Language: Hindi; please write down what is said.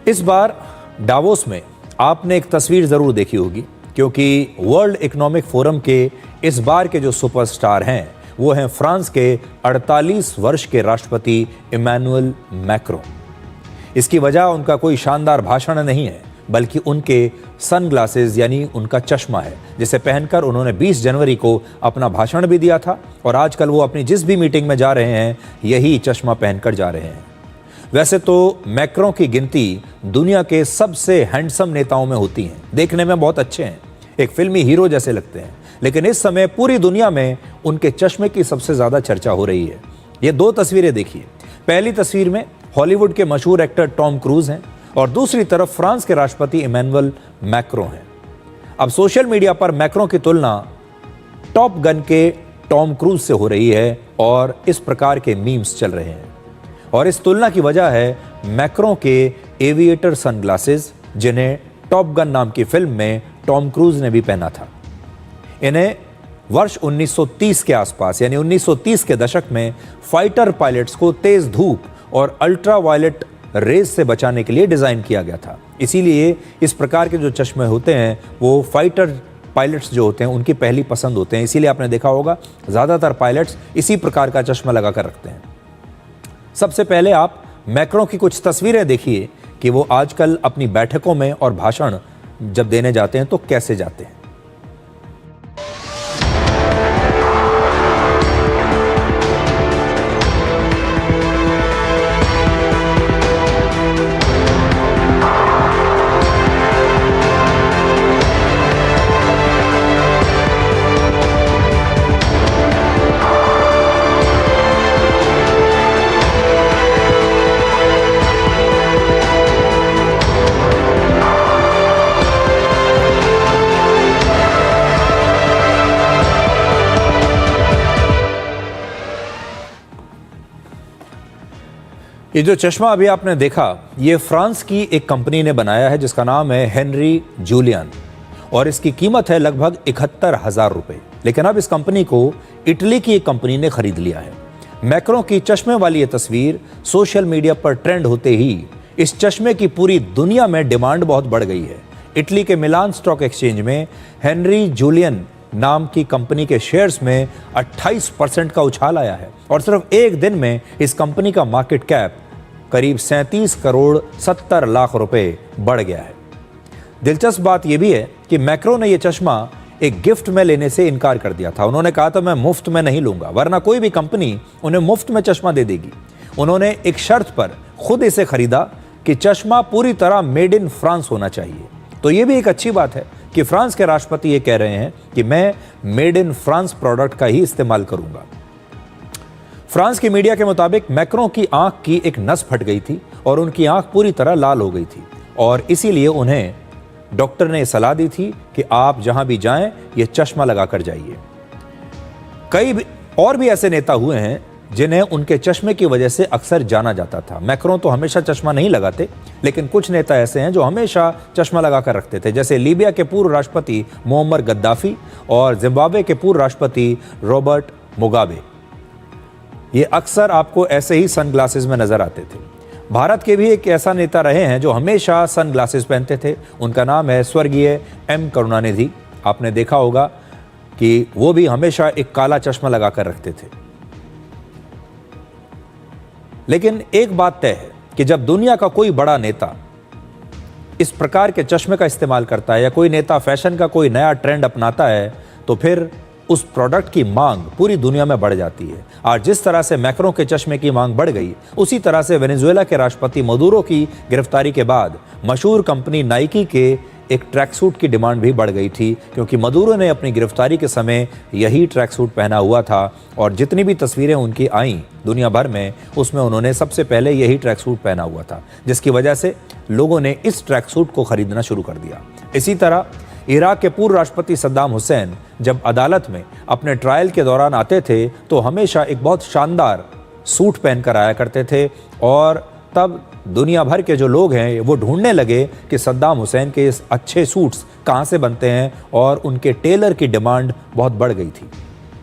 इस बार डावोस में आपने एक तस्वीर ज़रूर देखी होगी, क्योंकि वर्ल्ड इकोनॉमिक फोरम के इस बार के जो सुपरस्टार हैं वो हैं फ्रांस के 48 वर्ष के राष्ट्रपति इमैनुअल मैक्रों। इसकी वजह उनका कोई शानदार भाषण नहीं है, बल्कि उनके सनग्लासेस यानी उनका चश्मा है, जिसे पहनकर उन्होंने 20 जनवरी को अपना भाषण भी दिया था और आजकल वो अपनी जिस भी मीटिंग में जा रहे हैं यही चश्मा पहनकर जा रहे हैं। वैसे तो मैक्रों की गिनती दुनिया के सबसे हैंडसम नेताओं में होती हैं, देखने में बहुत अच्छे हैं, एक फिल्मी हीरो जैसे लगते हैं, लेकिन इस समय पूरी दुनिया में उनके चश्मे की सबसे ज़्यादा चर्चा हो रही है। ये दो तस्वीरें देखिए। पहली तस्वीर में हॉलीवुड के मशहूर एक्टर टॉम क्रूज हैं और दूसरी तरफ फ्रांस के राष्ट्रपति इमैनुअल मैक्रों हैं। अब सोशल मीडिया पर मैक्रों की तुलना टॉप गन के टॉम क्रूज से हो रही है और इस प्रकार के मीम्स चल रहे हैं। और इस तुलना की वजह है मैक्रों के एविएटर सनग्लासेस, जिन्हें टॉप गन नाम की फिल्म में टॉम क्रूज ने भी पहना था। इन्हें वर्ष 1930 के आसपास यानी 1930 के दशक में फाइटर पायलट्स को तेज धूप और अल्ट्रा वायलेट रेज से बचाने के लिए डिज़ाइन किया गया था। इसीलिए इस प्रकार के जो चश्मे होते हैं वो फाइटर पायलट्स जो होते हैं उनकी पहली पसंद होते हैं। इसीलिए आपने देखा होगा ज़्यादातर पायलट्स इसी प्रकार का चश्मा लगा कर रखते हैं। सबसे पहले आप मैक्रों की कुछ तस्वीरें देखिए कि वो आजकल अपनी बैठकों में और भाषण जब देने जाते हैं तो कैसे जाते हैं। ये जो चश्मा अभी आपने देखा, ये फ्रांस की एक कंपनी ने बनाया है जिसका नाम है हेनरी जूलियन और इसकी कीमत है लगभग 71,000 रुपये। लेकिन अब इस कंपनी को इटली की एक कंपनी ने खरीद लिया है। मैक्रों की चश्मे वाली ये तस्वीर सोशल मीडिया पर ट्रेंड होते ही इस चश्मे की पूरी दुनिया में डिमांड बहुत बढ़ गई है। इटली के मिलान स्टॉक एक्सचेंज में हेनरी जूलियन नाम की कंपनी के शेयर्स में 28% का उछाल आया है और सिर्फ एक दिन में इस कंपनी का मार्केट कैप करीब 37 करोड़ 70 लाख रुपए बढ़ गया है। दिलचस्प बात यह भी है कि मैक्रो ने यह चश्मा एक गिफ्ट में लेने से इनकार कर दिया था। उन्होंने कहा था मैं मुफ्त में नहीं लूंगा, वरना कोई भी कंपनी उन्हें मुफ्त में चश्मा दे देगी। उन्होंने एक शर्त पर खुद इसे खरीदा कि चश्मा पूरी तरह मेड इन फ्रांस होना चाहिए। तो यह भी एक अच्छी बात है कि फ्रांस के राष्ट्रपति ये कह रहे हैं कि मैं मेड इन फ्रांस प्रोडक्ट का ही इस्तेमाल करूंगा। फ्रांस की मीडिया के मुताबिक मैक्रों की आंख की एक नस फट गई थी और उनकी आंख पूरी तरह लाल हो गई थी और इसीलिए उन्हें डॉक्टर ने सलाह दी थी कि आप जहां भी जाएं ये चश्मा लगाकर जाइए। कई और भी ऐसे नेता हुए हैं जिन्हें उनके चश्मे की वजह से अक्सर जाना जाता था। मैक्रों तो हमेशा चश्मा नहीं लगाते, लेकिन कुछ नेता ऐसे हैं जो हमेशा चश्मा लगाकर रखते थे, जैसे लीबिया के पूर्व राष्ट्रपति मुअम्मर गद्दाफी और जिम्बाब्वे के पूर्व राष्ट्रपति रॉबर्ट मुगाबे। ये अक्सर आपको ऐसे ही सनग्लासेस में नजर आते थे। भारत के भी एक ऐसा नेता रहे हैं जो हमेशा सनग्लासेस पहनते थे। उनका नाम है स्वर्गीय एम करुणानिधि। आपने देखा होगा कि वो भी हमेशा एक काला चश्मा लगाकर रखते थे। लेकिन एक बात तय है कि जब दुनिया का कोई बड़ा नेता इस प्रकार के चश्मे का इस्तेमाल करता है या कोई नेता फैशन का कोई नया ट्रेंड अपनाता है तो फिर उस प्रोडक्ट की मांग पूरी दुनिया में बढ़ जाती है। और जिस तरह से मैक्रों के चश्मे की मांग बढ़ गई, उसी तरह से वेनेजुएला के राष्ट्रपति मदुरो की गिरफ्तारी के बाद मशहूर कंपनी नाइकी के एक ट्रैक सूट की डिमांड भी बढ़ गई थी, क्योंकि मदुरो ने अपनी गिरफ्तारी के समय यही ट्रैक सूट पहना हुआ था और जितनी भी तस्वीरें उनकी आईं दुनिया भर में, उसमें उन्होंने सबसे पहले यही ट्रैक सूट पहना हुआ था, जिसकी वजह से लोगों ने इस ट्रैक सूट को खरीदना शुरू कर दिया। इसी तरह इराक के पूर्व राष्ट्रपति सद्दाम हुसैन जब अदालत में अपने ट्रायल के दौरान आते थे तो हमेशा एक बहुत शानदार सूट पहनकर आया करते थे और तब दुनिया भर के जो लोग हैं वो ढूंढने लगे कि सद्दाम हुसैन के इस अच्छे सूट्स कहाँ से बनते हैं और उनके टेलर की डिमांड बहुत बढ़ गई थी।